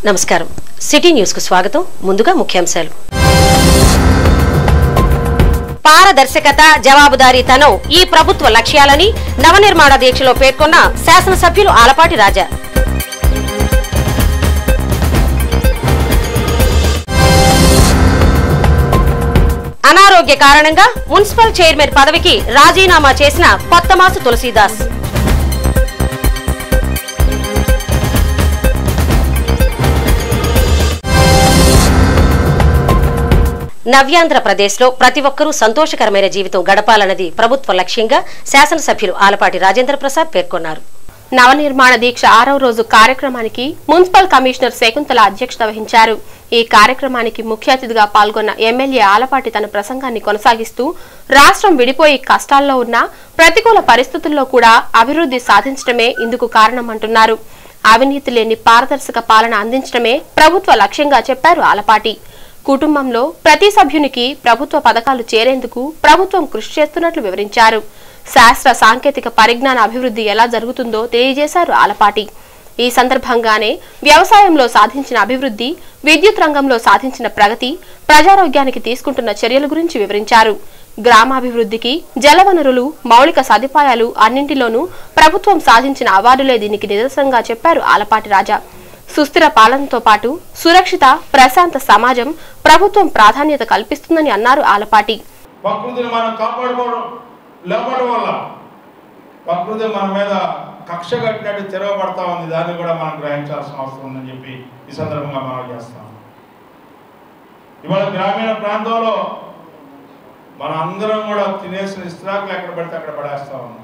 నమస్కారం city news కు స్వాగతం ముందుగా ముఖ్యాంశాలు పారదర్శకత జవాబుదారీతనం ఈ ప్రభుత్వ లక్ష్యాలని నవనిర్మాణ దీక్షలో పేర్కొన్న శాసనసభ్యులు ఆలపాటి రాజా అనారోగ్య కారణంగా మున్సిపల్ చైర్మన్ పదవికి రాజీనామా చేసిన కొత్తమాసు తులసీదాస్ నవ్యాంధ్రప్రదేశ్లో ప్రతి ఒక్కరూ సంతోషకరమైన జీవితం గడపాలన్నది ప్రభుత్వ లక్ష్యంగా శాసనసభ్యులు ఆలపాటి రాజేంద్ర ప్రసాద్ పేర్కొన్నారు. నవనిర్మాణ దీక్ష 6వ రోజు కార్యక్రమానికి మున్సిపల్ కమిషనర్ శకుంతల అధ్యక్షత వహించారు. ఈ కార్యక్రమానికి ముఖ్య అతిథిగా పాల్గొన్న ఎమ్మెల్యే ఆలపాటి తన ప్రసంగాన్ని కొనసాగిస్తూ రాష్ట్రం విడిపోయి కష్టాల్లో ఉన్న ప్రతికూల పరిస్థితుల్లో కూడా అభివృద్ధి సాధించడమే ఇందుకు కారణమంటున్నారు. అవినీతి లేని పారదర్శక పాలన అందించడమే ప్రభుత్వ లక్ష్యంగా చెప్పారు ఆలపాటి. కుటుంబంలో ప్రతి సభ్యునికి ప్రభుత్వ పథకాలు చేరేందుకు ప్రభుత్వం కృషి చేస్తున్నట్లు వివరించారు. శాస్త్ర సాంకేతిక పరిజ్ఞాన అభివృద్ధి ఎలా జరుగుతుందో తెలియజేశారు ఆలపాటి. ఈ సందర్భంగానే వ్యవసాయంలో సాధించిన అభివృద్ధి, విద్యుత్ రంగంలో సాధించిన ప్రగతి, ప్రజారోగ్యానికి తీసుకుంటున్న చర్యల గురించి వివరించారు. గ్రామాభివృద్ధికి జలవనరులు, మౌలిక సదుపాయాలు అన్నింటిలోనూ ప్రభుత్వం సాధించిన అవార్డులే దీనికి నిదర్శనంగా చెప్పారు ఆలపాటి రాజా. సుస్థిర పాలనతో పాటు సురక్షిత ప్రశాంత సమాజం ప్రభుత్వం ప్రాధాన్యత కల్పిస్తుందని అన్నారు ఆలపాటి. ప్రకృతిని మనం కాపాడుకోవడం లేకపోవడం వల్ల ప్రకృతి మన మీద కక్ష కట్టినట్టు తిరగబడతా ఉంది. దాన్ని కూడా మనం గ్రహించాల్సిన అవసరం ఉందని చెప్పి ఈ సందర్భంగా మనం చేస్తాం. ఇవాళ గ్రామీణ ప్రాంతంలో మన అందరం కూడా తినేసిన ఇస్త్రాకులు ఎక్కడ పడితే అక్కడ పడేస్తా ఉన్నాం.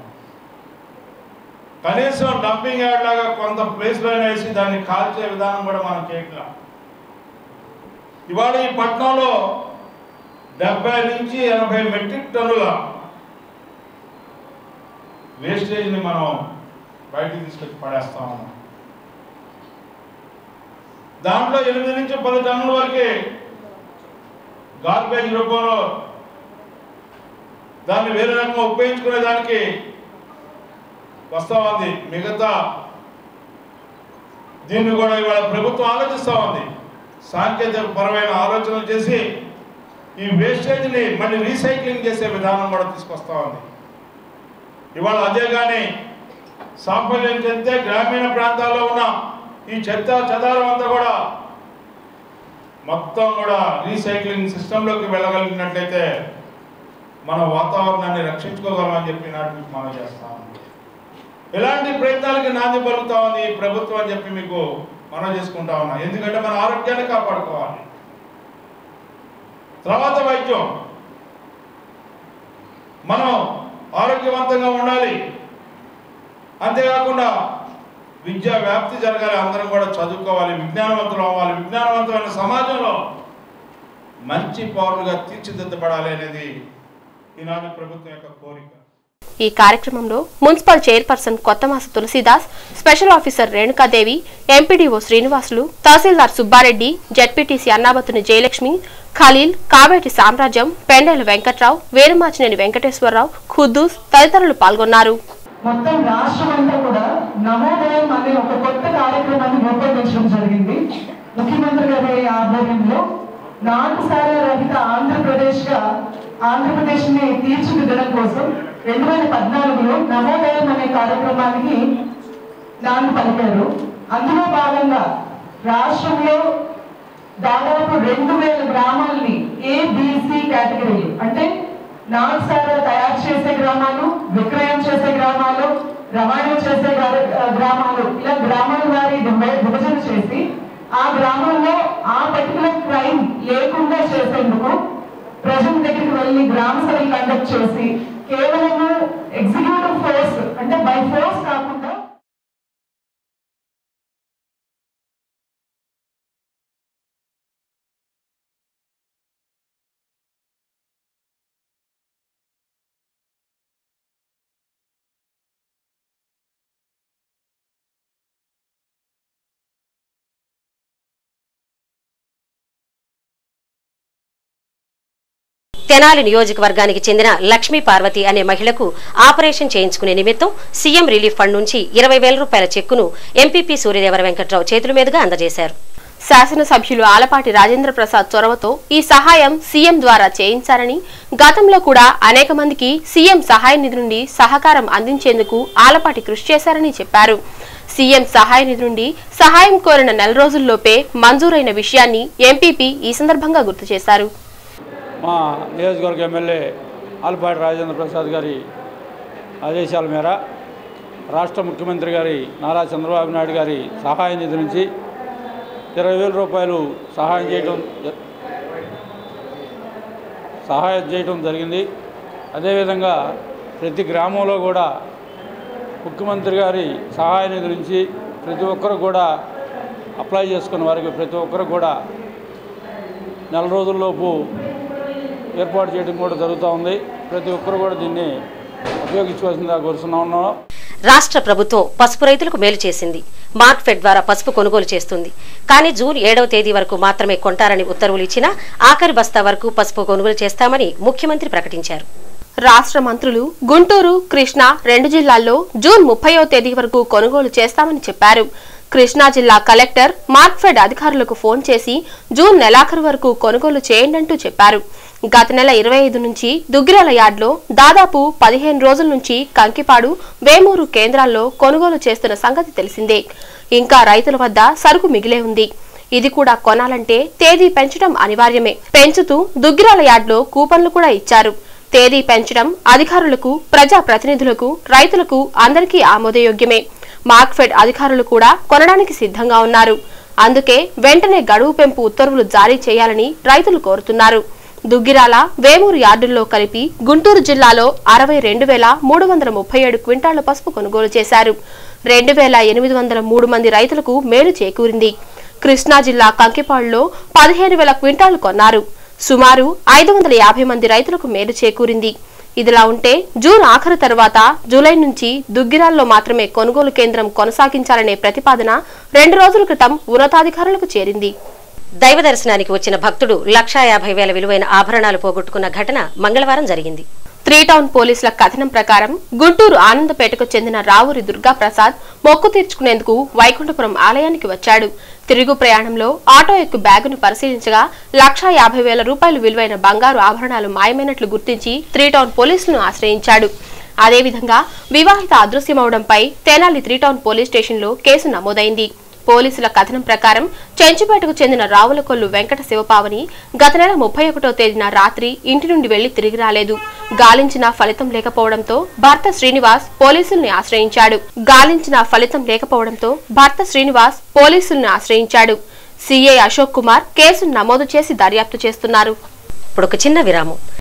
కనీసం డంపింగ్ యార్డ్ లాగా కొంత ప్లేస్లో వేసి దాన్ని కాల్చే విధానం కూడా మనం చేయట్లా. ఇవాళ ఈ పట్టణంలో 70 నుంచి 80 మెట్రిక్ టన్నుల వేస్టేజ్ని మనం బయటికి తీసుకొచ్చి పడేస్తా ఉన్నాం. దాంట్లో 8 నుంచి 10 టన్నుల వరకే గార్బేజ్ రూపంలో దాన్ని వేరే రకంగా ఉపయోగించుకునే దానికి వస్తా ఉంది. మిగతా దీన్ని కూడా ఇవాళ ప్రభుత్వం ఆలోచిస్తూ ఉంది. సాంకేతిక పరమైన ఆలోచనలు చేసి ఈ వేస్టేజ్ని మళ్ళీ రీసైక్లింగ్ చేసే విధానం కూడా తీసుకొస్తా ఉంది. ఇవాళ అదే కానీ సాఫల్యం చెందితే గ్రామీణ ప్రాంతాల్లో ఉన్న ఈ చెత్త చెదారం అంతా కూడా మొత్తం కూడా రీసైక్లింగ్ సిస్టంలోకి వెళ్ళగలిగినట్లయితే మన వాతావరణాన్ని రక్షించుకోగలమని చెప్పి నాటి మనం చేస్తాం. ఎలాంటి ప్రయత్నాలకి నాంది పలుకుతా ఉంది ఈ ప్రభుత్వం అని చెప్పి మీకు మనం చేసుకుంటా ఉన్నా. ఎందుకంటే మన ఆరోగ్యాన్ని కాపాడుకోవాలి. తర్వాత వైద్యం, మనం ఆరోగ్యవంతంగా ఉండాలి. అంతేకాకుండా విద్యా వ్యాప్తి జరగాలి. అందరం కూడా చదువుకోవాలి, విజ్ఞానవంతులు అవ్వాలి. విజ్ఞానవంతమైన సమాజంలో మంచి పౌరులుగా తీర్చిదిద్దబడాలి అనేది ఈనాటి ప్రభుత్వం యొక్క కోరిక. ఈ కార్యక్రమంలో municipal chairperson Kothamasu Tulasidas, special officer Renukadevi, MPDO Srinivasulu, tahsildar Subbareddy, ZPTC Annabattuni Jayalakshmi, Khaleel, Kaveti Samrajyam, Pendela Venkatrao, వేరుమాచినేని Venkateswararao, Quddus తదితరులు పాల్గొన్నారు. మొత్తం రాష్ట్రం అంతా కూడా నవోదయం అనే ఒక కొత్త కార్యక్రమాన్ని రూపొందించడం జరిగింది. ముఖ్యమంత్రి గారి ఆధ్వర్యంలో నాటుసారా రహిత ఆంధ్రప్రదేశ్ ని తీర్చిదిద్దడం కోసం 2014లో నవోదయం అనే కార్యక్రమానికి నాంది పలికారు. అందులో భాగంగా రాష్ట్రంలో దాదాపు 2000 గ్రామాలని ABC కేటగిరీలు, అంటే నాటుసారా తయారు చేసే గ్రామాలు, విక్రయం చేసే గ్రామాలు, రవాణా చేసే గ్రామాలు, ఇలా గ్రామాల వారి విభజన చేసి ఆ గ్రామాల్లో ఆ పర్టికులర్ క్రైమ్ లేకుండా చేసేందుకు ప్రజల దగ్గరికి వెళ్ళి గ్రామ సభలు కండక్ట్ చేసి కేవలము ఎగ్జిక్యూటివ్ ఫోర్స్ అంటే బై ఫోర్స్ కాకుండా తెనాలి నియోజకవర్గానికి చెందిన లక్ష్మీ పార్వతి అనే మహిళకు ఆపరేషన్ చేయించుకునే నిమిత్తం సీఎం రిలీఫ్ ఫండ్ నుంచి 20,000 రూపాయల చెక్కును ఎంపీపీ సూర్యదేవర వెంకట్రావు చేతుల మీదుగా అందజేశారు. శాసనసభ్యులు ఆలపాటి రాజేంద్ర ప్రసాద్ చొరవతో ఈ సహాయం సీఎం ద్వారా చేయించారని, గతంలో కూడా అనేక మందికి సీఎం సహాయ నిధి నుండి సహకారం అందించేందుకు ఆలపాటి కృషి చేశారని చెప్పారు. సీఎం సహాయ నిధి నుండి సహాయం కోరిన నెల రోజుల్లోపే మంజూరైన విషయాన్ని ఎంపీపీ ఈ సందర్భంగా గుర్తు చేశారు. మా నియోజకవర్గ ఎమ్మెల్యే ఆలపాటి రాజేంద్ర ప్రసాద్ గారి ఆదేశాల మేర రాష్ట్ర ముఖ్యమంత్రి గారి నారా చంద్రబాబు నాయుడు గారి సహాయ నిధి నుంచి 20,000 రూపాయలు సహాయం చేయడం జరిగింది. అదేవిధంగా ప్రతి గ్రామంలో కూడా ముఖ్యమంత్రి గారి సహాయ నిధి నుంచి ప్రతి ఒక్కరు కూడా అప్లై చేసుకున్న వారికి ప్రతి ఒక్కరు కూడా నెల రోజుల్లోపు ఏర్పాటు చేయడం కూడా జరుగుతూ ఉంది. ప్రతి ఒక్కరు కూడా దీన్ని ఉపయోగించుకోవాల్సిందిగా కోరుతున్నాం. రాష్ట్ర ప్రభుత్వం పసుపు రైతులకు మేలు చేసింది. మార్క్ఫెడ్ ద్వారా పసుపు కొనుగోలు చేస్తుంది. కానీ జూన్ 7వ తేదీ వరకు మాత్రమే కొంటారని ఉత్తర్వులు ఇచ్చినా ఆఖరి బస్తా వరకు పసుపు కొనుగోలు చేస్తామని ముఖ్యమంత్రి ప్రకటించారు. రాష్ట్ర మంత్రులు గుంటూరు, కృష్ణా 2 జిల్లాల్లో జూన్ 30వ తేదీ వరకు కొనుగోలు చేస్తామని చెప్పారు. కృష్ణా జిల్లా కలెక్టర్ మార్క్ఫెడ్ అధికారులకు ఫోన్ చేసి జూన్ నెలాఖరు వరకు కొనుగోలు చేయండంటూ చెప్పారు. గత నెల 25 నుంచి దుగ్గిరాల యార్డ్లో దాదాపు 15 రోజుల నుంచి కంకిపాడు, వేమూరు కేంద్రాల్లో కొనుగోలు చేస్తున్న సంగతి తెలిసిందే. ఇంకా రైతుల వద్ద సరుకు మిగిలే ఉంది. ఇది కూడా కొనాలంటే తేదీ పెంచడం అనివార్యమే. పెంచుతూ దుగ్గిరాల యార్డ్లో కూపన్లు కూడా ఇచ్చారు. తేదీ పెంచడం అధికారులకు, ప్రజా ప్రతినిధులకు, రైతులకు అందరికీ ఆమోదయోగ్యమే. మార్క్ఫెడ్ అధికారులు కూడా కొనడానికి సిద్ధంగా ఉన్నారు. అందుకే వెంటనే గడువు పెంపు ఉత్తర్వులు జారీ చేయాలని రైతులు కోరుతున్నారు. దుగ్గిరాల, వేమూరు యార్డుల్లో కలిపి గుంటూరు జిల్లాలో 62,337 క్వింటాళ్ల పసుపు కొనుగోలు చేశారు. 2,803 మంది రైతులకు మేలు చేకూరింది. కృష్ణా జిల్లా కంకిపాడులో 15,000 క్వింటాళ్లు కొన్నారు. సుమారు 550 మంది రైతులకు మేలు చేకూరింది. ఇదిలా ఉంటే జూన్ ఆఖరు తర్వాత జూలై నుంచి దుగ్గిరాల్లో మాత్రమే కొనుగోలు కేంద్రం కొనసాగించాలనే ప్రతిపాదన 2 రోజుల క్రితం ఉన్నతాధికారులకు చేరింది. దైవ దర్శనానికి వచ్చిన భక్తుడు 1,50,000 విలువైన ఆభరణాలు పోగొట్టుకున్న ఘటన మంగళవారం జరిగింది. 3 టౌన్ పోలీసుల కథనం ప్రకారం గుంటూరు ఆనందపేటకు చెందిన రావూరి దుర్గాప్రసాద్ మొక్కు తీర్చుకునేందుకు వైకుంఠపురం ఆలయానికి వచ్చాడు. తిరుగు ప్రయాణంలో ఆటో ఎక్కి బ్యాగును పరిశీలించగా 1,50,000 రూపాయలు విలువైన బంగారు ఆభరణాలు మాయమైనట్లు గుర్తించి 3 టౌన్ పోలీసులను ఆశ్రయించాడు. అదేవిధంగా వివాహిత అదృశ్యమవడంపై తెనాలి 3 టౌన్ పోలీస్ స్టేషన్లో కేసు నమోదైంది. పోలీసుల కథనం ప్రకారం చెంచుపేటకు చెందిన రావులకొల్లు వెంకట శివపావని గత నెల 31వ తేదీన రాత్రి ఇంటి నుండి వెళ్లి తిరిగి రాలేదు. గాలించిన ఫలితం లేకపోవడంతో భర్త శ్రీనివాస్ పోలీసుల్ని ఆశ్రయించాడు. సీఐ అశోక్ కుమార్ కేసు నమోదు చేసి దర్యాప్తు చేస్తున్నారు. ఇప్పుడు ఒక చిన్న విరామం.